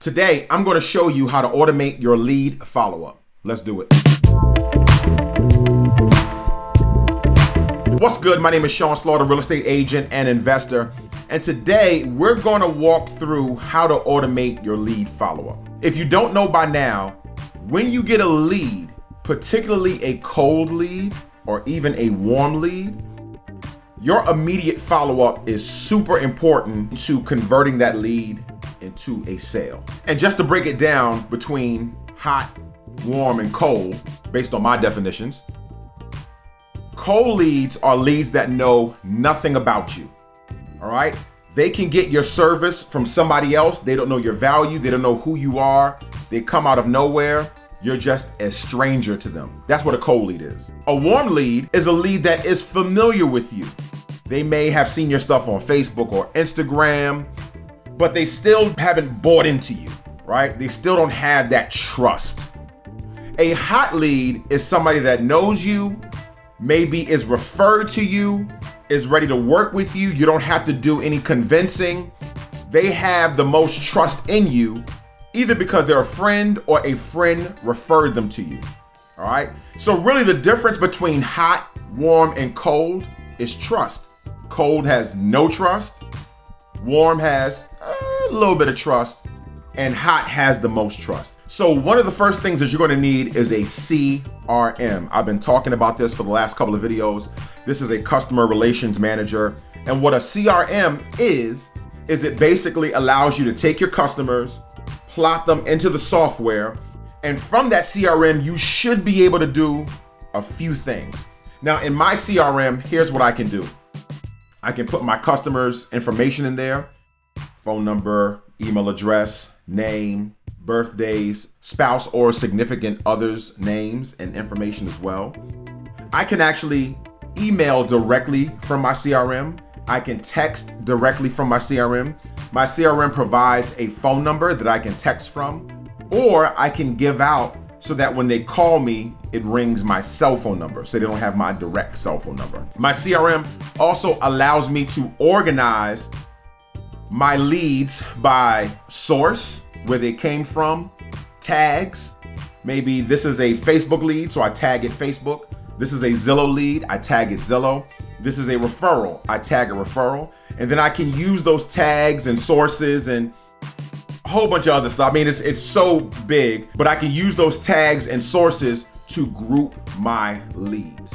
Today, I'm going to show you how to automate your lead follow-up. Let's do it. What's good? My name is Sean Slaughter, real estate agent and investor. And today, we're going to walk through how to automate your lead follow-up. If you don't know by now, when you get a lead, particularly a cold lead or even a warm lead, your immediate follow-up is super important to converting that lead into a sale. And just to break it down between hot, warm, and cold, based on my definitions, cold leads are leads that know nothing about you, all right? They can get your service from somebody else. They don't know your value. They don't know who you are. They come out of nowhere. You're just a stranger to them. That's what a cold lead is. A warm lead is a lead that is familiar with you. They may have seen your stuff on Facebook or Instagram, but they still haven't bought into you, right? They still don't have that trust. A hot lead is somebody that knows you, maybe is referred to you, is ready to work with you. You don't have to do any convincing. They have the most trust in you, either because they're a friend or a friend referred them to you, all right? So really the difference between hot, warm, and cold is trust. Cold has no trust, warm has a little bit of trust, and hot has the most trust. So one of the first things that you're going to need is a CRM. I've been talking about this for the last couple of videos. This is a customer relations manager. And what a CRM is it basically allows you to take your customers, plot them into the software, and from that CRM, you should be able to do a few things. Now in my CRM, here's what I can do. I can put my customers' information in there, phone number, email address, name, birthdays, spouse or significant others' names and information as well. I can actually email directly from my CRM. I can text directly from my CRM. My CRM provides a phone number that I can text from, or I can give out so that when they call me, it rings my cell phone number, so they don't have my direct cell phone number. My CRM also allows me to organize my leads by source, where they came from, tags. Maybe this is a Facebook lead, so I tag it Facebook. This is a Zillow lead, I tag it Zillow. This is a referral, I tag a referral. And then I can use those tags and sources and a whole bunch of other stuff. I mean, it's so big, but I can use those tags and sources to group my leads.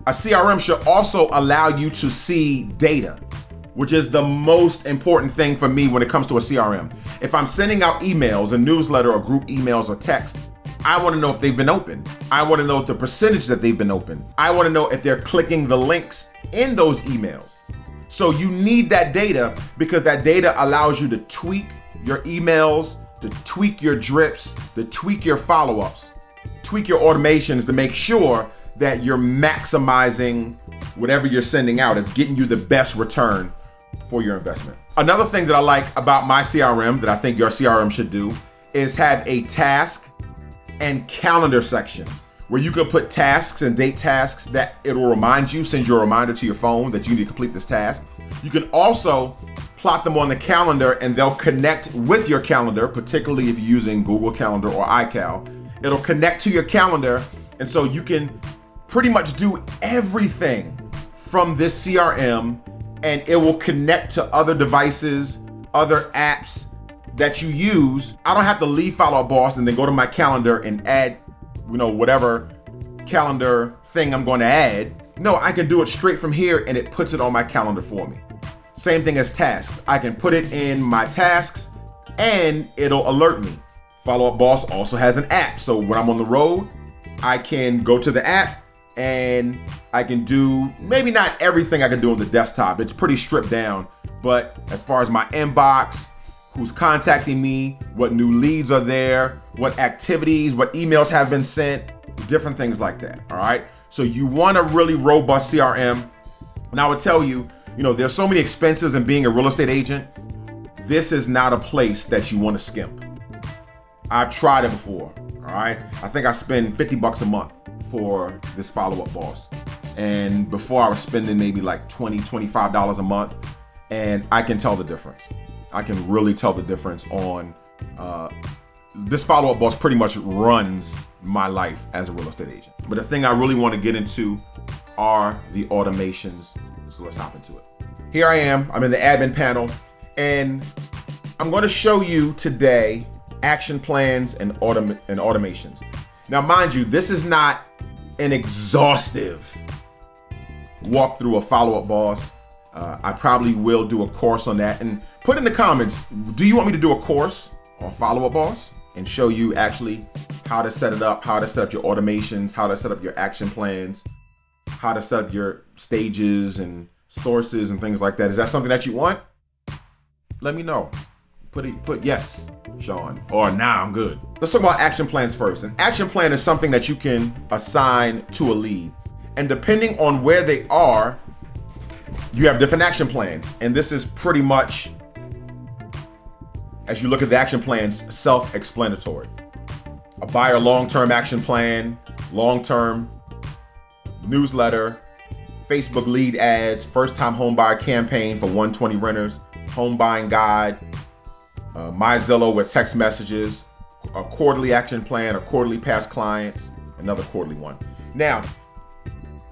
A CRM should also allow you to see data, which is the most important thing for me when it comes to a CRM. If I'm sending out emails, a newsletter, or group emails or text, I want to know if they've been opened. I want to know the percentage that they've been opened. I want to know if they're clicking the links in those emails. So you need that data because that data allows you to tweak your emails, to tweak your drips, to tweak your follow-ups, tweak your automations to make sure that you're maximizing whatever you're sending out. It's getting you the best return for your investment. Another thing that I like about my CRM that I think your CRM should do is have a task and calendar section where you can put tasks and date tasks that it will remind you, send you a reminder to your phone that you need to complete this task. You can also plot them on the calendar and they'll connect with your calendar, particularly if you're using Google Calendar or iCal. It'll connect to your calendar, and so you can pretty much do everything from this CRM, and it will connect to other devices, other apps that you use. I don't have to leave Follow Up Boss and then go to my calendar and add, whatever calendar thing I'm going to add. No, I can do it straight from here and it puts it on my calendar for me. Same thing as tasks. I can put it in my tasks and it'll alert me. Follow Up Boss also has an app. So when I'm on the road, I can go to the app and I can do maybe not everything I can do on the desktop. It's pretty stripped down, but as far as my inbox, who's contacting me, what new leads are there, what activities, what emails have been sent, different things like that, all right? So you want a really robust CRM. And I would tell you, there's so many expenses in being a real estate agent. This is not a place that you want to skimp. I've tried it before, all right? I think I spend $50 a month for this Follow Up Boss. And before I was spending maybe like $20, $25 a month, and I can tell the difference. I can really tell the difference on this follow-up boss pretty much runs my life as a real estate agent. But the thing I really want to get into are the automations. So let's hop into it. Here I am, I'm in the admin panel, and I'm going to show you today action plans and automations. Now, mind you, this is not an exhaustive walkthrough of follow-up boss. I probably will do a course on that, and put in the comments, do you want me to do a course on follow-up boss and show you actually how to set it up, how to set up your automations, how to set up your action plans, how to set up your stages and sources and things like that? Is that something that you want? Let me know. Put yes, Sean, or nah, I'm good. Let's talk about action plans first. An action plan is something that you can assign to a lead. And depending on where they are, you have different action plans. And this is pretty much, as you look at the action plans, self-explanatory. A buyer long-term action plan, long-term newsletter, Facebook lead ads, first-time home buyer campaign for 120 renters, home buying guide, My Zillow with text messages, a quarterly action plan, a quarterly past clients, another quarterly one. Now,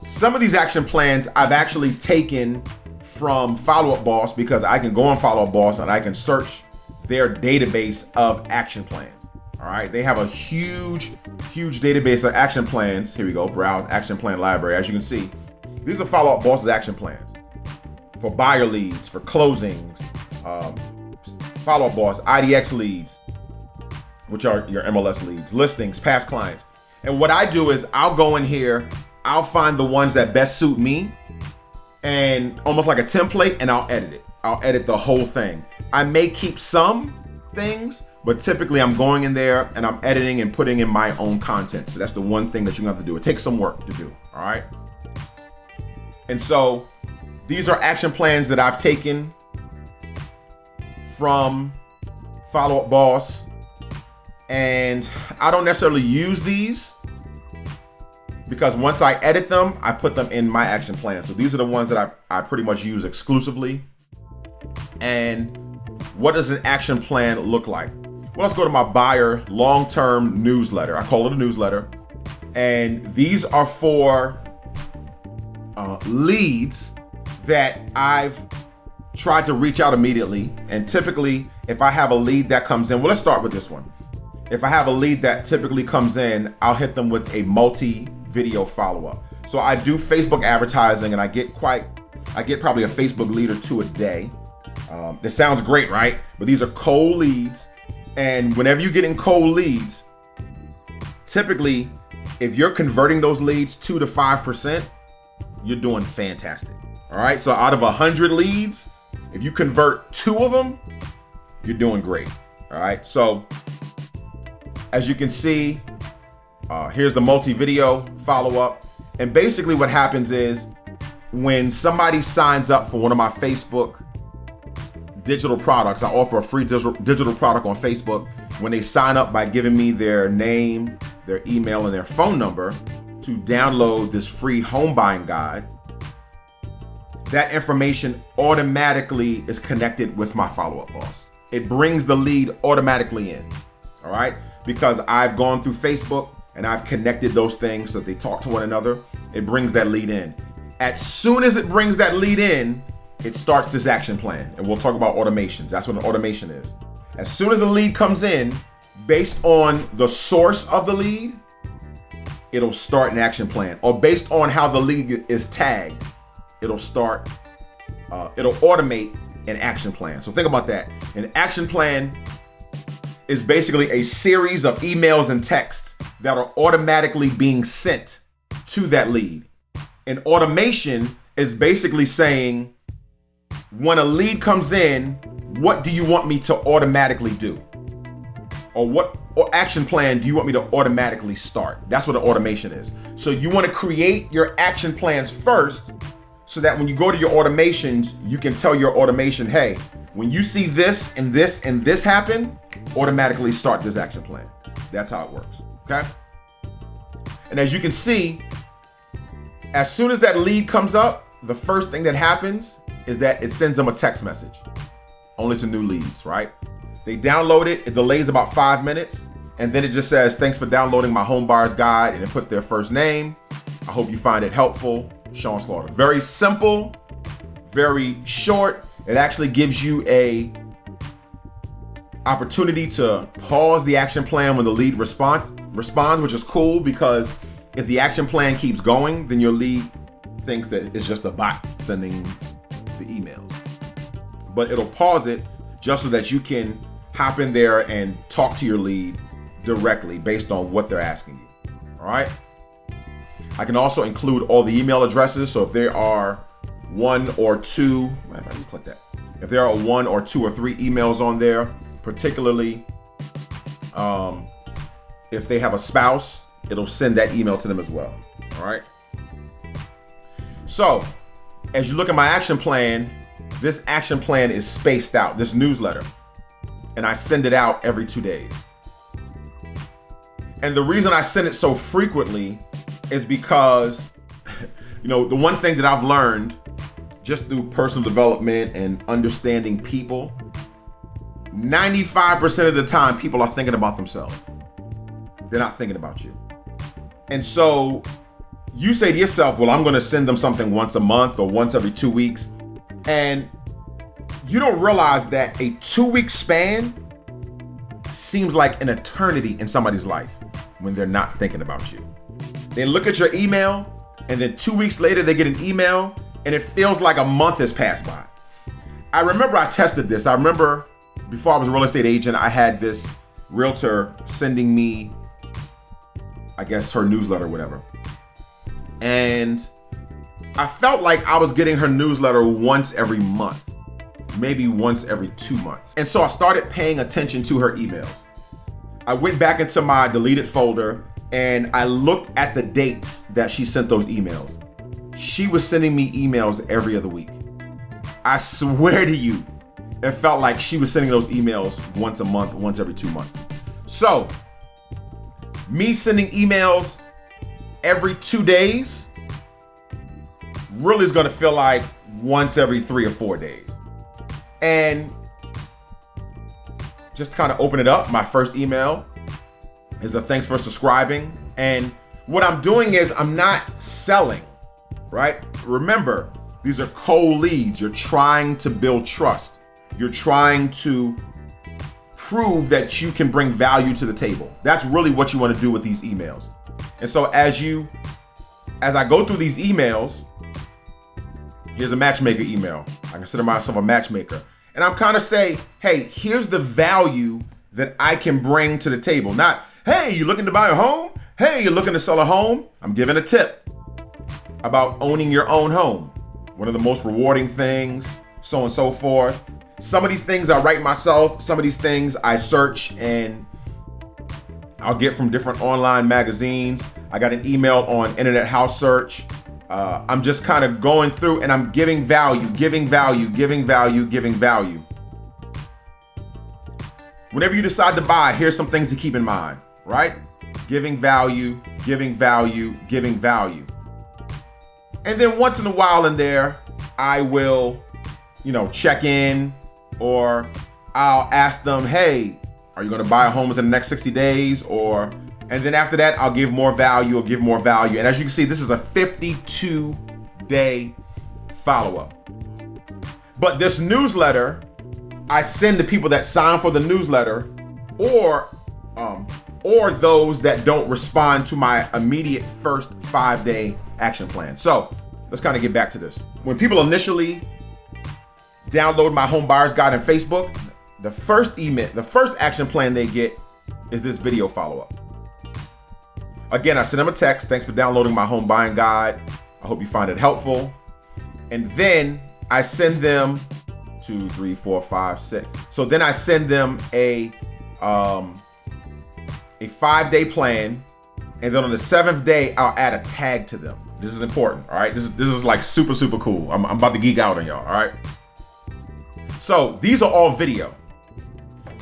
some of these action plans I've actually taken from Follow-Up Boss because I can go on Follow-Up Boss and I can search their database of action plans. All right, they have a huge database of action plans. Here we go, browse action plan library. As you can see, these are Follow-Up Boss's action plans for buyer leads, for closings, Follow-Up Boss, IDX leads, which are your MLS leads, listings, past clients. And what I do is I'll go in here, I'll find the ones that best suit me and almost like a template, and I'll edit it. I'll edit the whole thing. I may keep some things, but typically I'm going in there and I'm editing and putting in my own content. So that's the one thing that you have to do. It takes some work to do, all right? And so these are action plans that I've taken from Follow-Up Boss, and I don't necessarily use these because once I edit them, I put them in my action plan. So these are the ones that I pretty much use exclusively. And what does an action plan look like? Well, let's go to my buyer long-term newsletter. I call it a newsletter. And these are for leads that I've tried to reach out immediately. And typically, if I have a lead that comes in, well, let's start with this one. If I have a lead that typically comes in, I'll hit them with a multi-video follow-up. So I do Facebook advertising, and I get probably a Facebook lead or two a day. This sounds great, right? But these are cold leads. And whenever you're getting cold leads, typically, if you're converting those leads 2 to 5%, you're doing fantastic. All right. So out of 100 leads, if you convert 2 of them, you're doing great. All right. So as you can see, here's the multi-video follow-up. And basically what happens is when somebody signs up for one of my Facebook digital products, I offer a free digital product on Facebook. When they sign up by giving me their name, their email, and their phone number to download this free home buying guide, that information automatically is connected with my Follow-Up Boss. It brings the lead automatically in, all right? Because I've gone through Facebook and I've connected those things so that they talk to one another. It brings that lead in. As soon as it brings that lead in, it starts this action plan. And we'll talk about automations. That's what an automation is. As soon as a lead comes in, based on the source of the lead, it'll start an action plan. Or based on how the lead is tagged, it'll automate an action plan. So think about that. An action plan is basically a series of emails and texts that are automatically being sent to that lead. An automation is basically saying, when a lead comes in, what do you want me to automatically do? Or what action plan do you want me to automatically start? That's what an automation is. So you want to create your action plans first so that when you go to your automations, you can tell your automation, hey, when you see this and this and this happen, automatically start this action plan. That's how it works, okay? And as you can see, as soon as that lead comes up, the first thing that happens is that it sends them a text message, only to new leads, right? They download it. It delays about 5 minutes. And then it just says, thanks for downloading my home buyer's guide. And it puts their first name. I hope you find it helpful. Sean Slaughter. Very simple, very short. It actually gives you a opportunity to pause the action plan when the lead responds, which is cool because if the action plan keeps going, then your lead thinks that it's just a bot sending the emails. But it'll pause it just so that you can hop in there and talk to your lead directly based on what they're asking you. All right. I can also include all the email addresses. So if there are one or two, click that. If there are 1 or 2 or 3 emails on there, particularly if they have a spouse, it'll send that email to them as well. All right. So as you look at my action plan, this action plan is spaced out, this newsletter, and I send it out every 2 days. And the reason I send it so frequently is because, the one thing that I've learned just through personal development and understanding people, 95% of the time, people are thinking about themselves. They're not thinking about you. And so you say to yourself, well, I'm going to send them something once a month or once every 2 weeks. And you don't realize that a 2-week span seems like an eternity in somebody's life when they're not thinking about you. They look at your email and then 2 weeks later they get an email and it feels like a month has passed by. I remember I tested this. I remember before I was a real estate agent, I had this realtor sending me, I guess, her newsletter or whatever. And I felt like I was getting her newsletter once every month, maybe once every 2 months. And so I started paying attention to her emails. I went back into my deleted folder and I looked at the dates that she sent those emails. She was sending me emails every other week. I swear to you, it felt like she was sending those emails once a month, once every 2 months. So me sending emails every 2 days really is going to feel like once every 3 or 4 days. And just to kind of open it up, my first email is a thanks for subscribing. And what I'm doing is I'm not selling, right? Remember, these are cold leads. You're trying to build trust. You're trying to prove that you can bring value to the table. That's really what you want to do with these emails. And so as I go through these emails, here's a matchmaker email. I consider myself a matchmaker. And I'm kind of saying, hey, here's the value that I can bring to the table. Not, hey, you looking to buy a home? Hey, you're looking to sell a home? I'm giving a tip about owning your own home. One of the most rewarding things, so on and so forth. Some of these things I write myself. Some of these things I search and I'll get from different online magazines. I got an email on Internet House Search. I'm just kind of going through and I'm giving value. Whenever you decide to buy, here's some things to keep in mind, right? Giving value. And then once in a while in there, I will, check in, or I'll ask them, hey, are you going to buy a home within the next 60 days? And then after that, I'll give more value. And as you can see, this is a 52-day follow-up. But this newsletter, I send to people that sign for the newsletter or those that don't respond to my immediate first 5-day action plan. So let's kind of get back to this. When people initially download my home buyer's guide on Facebook, the first action plan they get is this video follow-up. Again, I send them a text. Thanks for downloading my home buying guide. I hope you find it helpful. And then I send them 2, 3, 4, 5, 6. So then I send them a 5-day plan. And then on the 7th day, I'll add a tag to them. This is important. All right. This is like super, super cool. I'm about to geek out on y'all. All right. So these are all video.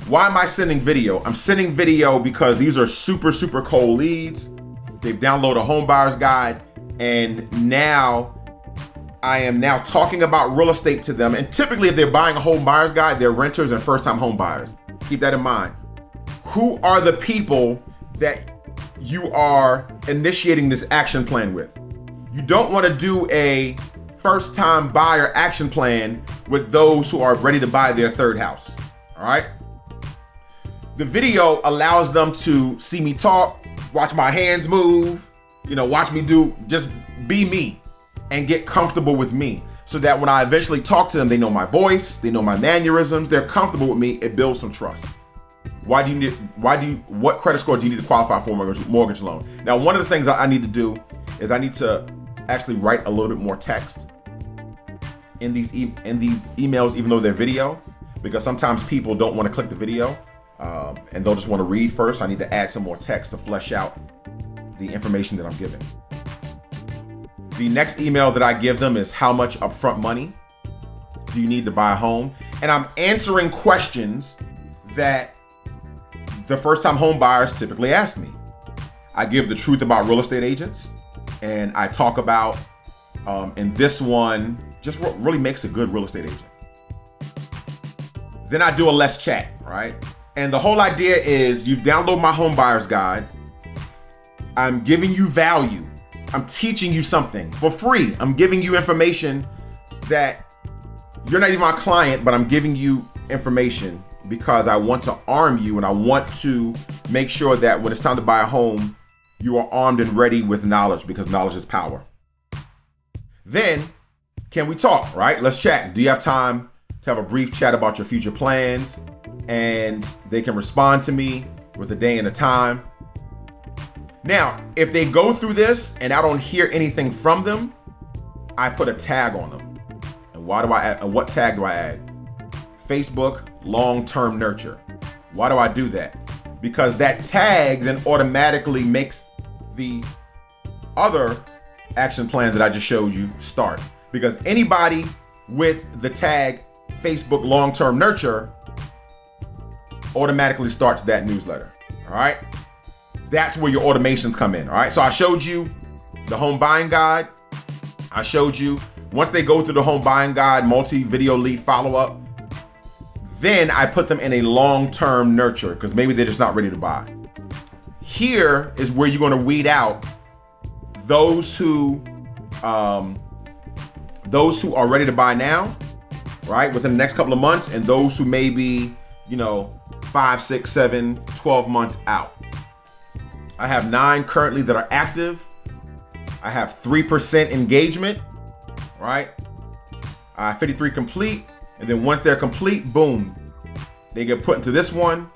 Why am I sending video? I'm sending video because these are super, super cold leads. They've downloaded a home buyer's guide. And now I am now talking about real estate to them. And typically if they're buying a home buyer's guide, they're renters and first-time home buyers. Keep that in mind. Who are the people that you are initiating this action plan with? You don't want to do a first-time buyer action plan with those who are ready to buy their third house. All right? The video allows them to see me talk, watch my hands move, watch me just be me and get comfortable with me, so that when I eventually talk to them, they know my voice, they know my mannerisms, they're comfortable with me. It builds some trust. What credit score do you need to qualify for a mortgage loan? Now, one of the things I need to do is I need to actually write a little bit more text in these emails, even though they're video, because sometimes people don't want to click the video and they'll just want to read first. I need to add some more text to flesh out the information that I'm giving. The next email that I give them is, how much upfront money do you need to buy a home? And I'm answering questions that the first-time home buyers typically ask me. I give the truth about real estate agents, and I talk about, in this one, just what really makes a good real estate agent. Then I do a let's chat, right? And the whole idea is, you download my home buyer's guide. I'm giving you value. I'm teaching you something for free. I'm giving you information that you're not even my client, but I'm giving you information because I want to arm you, and I want to make sure that when it's time to buy a home, you are armed and ready with knowledge, because knowledge is power. Then, can we talk, right? Let's chat. Do you have time to have a brief chat about your future plans? And they can respond to me with a day and a time. Now, if they go through this and I don't hear anything from them, I put a tag on them. And why do I add? And what tag do I add? Facebook long-term nurture. Why do I do that? Because that tag then automatically makes the other action plan that I just showed you start. Because anybody with the tag Facebook long-term nurture automatically starts that newsletter. All right. That's where your automations come in. All right. So I showed you the home buying guide. I showed you once they go through the home buying guide, multi-video lead follow-up, then I put them in a long-term nurture because maybe they're just not ready to buy. Here is where you're going to weed out those who are ready to buy now, right? Within the next couple of months, and those who may be, 5, 6, 7, 12 months out. I have 9 currently that are active. I have 3% engagement, right? 53 complete. And then once they're complete, boom, they get put into this one.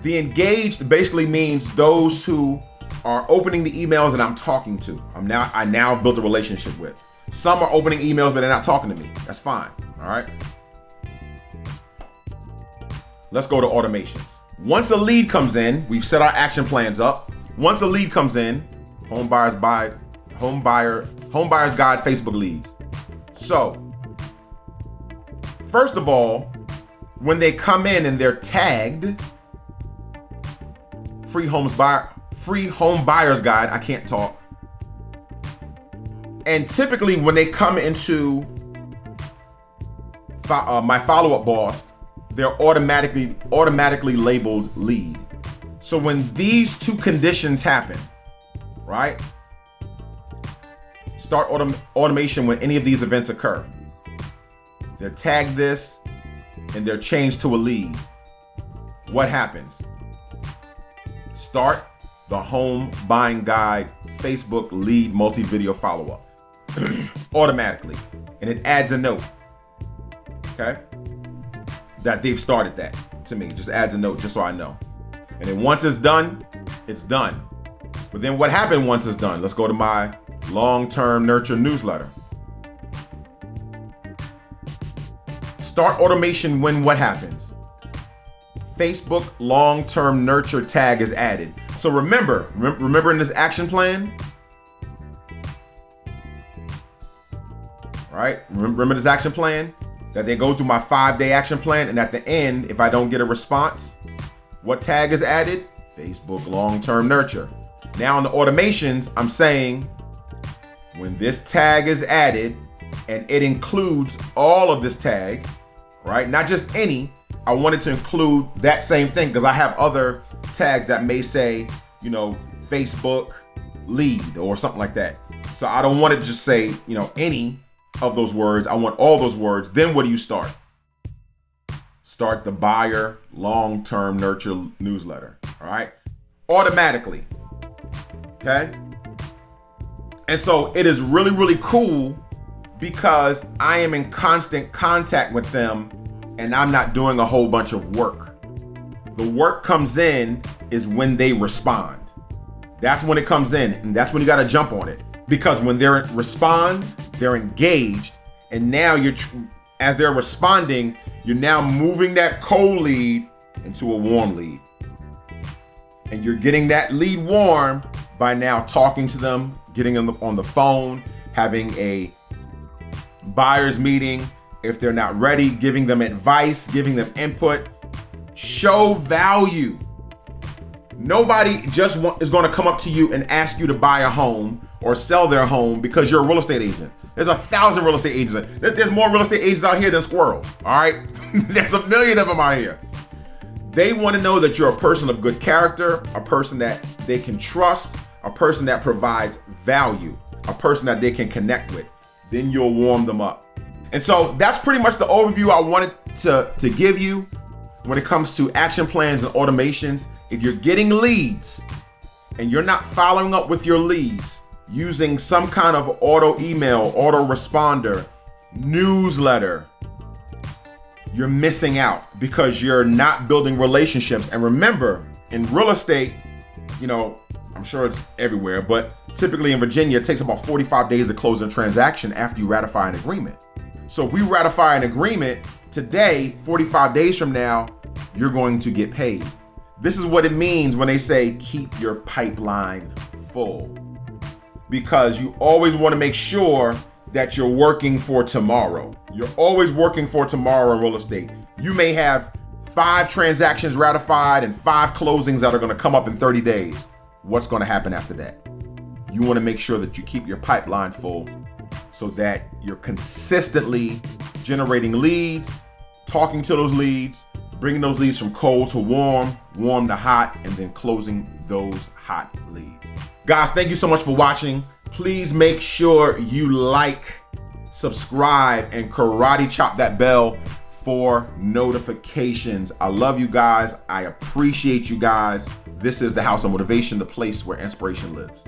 The engaged basically means those who are opening the emails that I'm talking to. I now built a relationship with. Some are opening emails, but they're not talking to me. That's fine, all right? Let's go to automations. Once a lead comes in, we've set our action plans up. Once a lead comes in, home buyer's guide Facebook leads. So, first of all, when they come in and they're tagged, free home buyer's guide, I can't talk. And typically when they come into my follow-up boss, they're automatically labeled lead. So when these two conditions happen, right? Start automation when any of these events occur. They're tagged this and they're changed to a lead. What happens? Start the home buying guide Facebook lead multi-video follow-up automatically. And it adds a note, okay? That they've started that to me. Just adds a note just so I know. And then once it's done, it's done. But then what happened once it's done? Let's go to my long-term nurture newsletter. Start automation when what happens? Facebook long-term nurture tag is added. So remember in this action plan, right? Remember this action plan? That they go through my 5-day action plan, and at the end, if I don't get a response, what tag is added? Facebook long-term nurture. Now in the automations, I'm saying when this tag is added, and it includes all of this tag, right? Not just any, I wanted to include that same thing because I have other tags that may say, Facebook lead or something like that. So I don't want to just say, any of those words. I want all those words. Then what do you start? Start the buyer long-term nurture newsletter. All right. Automatically. Okay. And so it is really, really cool because I am in constant contact with them and I'm not doing a whole bunch of work. The work comes in is when they respond. That's when it comes in, and that's when you got to jump on it. Because when they respond, they're engaged, and now as they're responding, you're now moving that cold lead into a warm lead. And you're getting that lead warm by now talking to them, getting them on the phone, having a buyer's meeting. If they're not ready, giving them advice, giving them input. Show value. Nobody just is going to come up to you and ask you to buy a home or sell their home because you're a real estate agent. There's 1,000 real estate agents. There's more real estate agents out here than squirrels. All right. There's 1 million of them out here. They want to know that you're a person of good character, a person that they can trust, a person that provides value, a person that they can connect with. Then you'll warm them up. And so that's pretty much the overview I wanted to give you when it comes to action plans and automations. If you're getting leads and you're not following up with your leads using some kind of auto email, auto responder, newsletter, you're missing out because you're not building relationships. And remember, in real estate, I'm sure it's everywhere, but typically in Virginia, it takes about 45 days to close a transaction after you ratify an agreement. So if we ratify an agreement today, 45 days from now, you're going to get paid. This is what it means when they say keep your pipeline full, because you always want to make sure that you're working for tomorrow. You're always working for tomorrow in real estate. You may have 5 transactions ratified and 5 closings that are going to come up in 30 days. What's going to happen after that? You want to make sure that you keep your pipeline full so that you're consistently generating leads, talking to those leads, bringing those leads from cold to warm, warm to hot, and then closing those hot leads. Guys, thank you so much for watching. Please make sure you like, subscribe, and karate chop that bell for notifications. I love you guys. I appreciate you guys. This is the House of Motivation, the place where inspiration lives.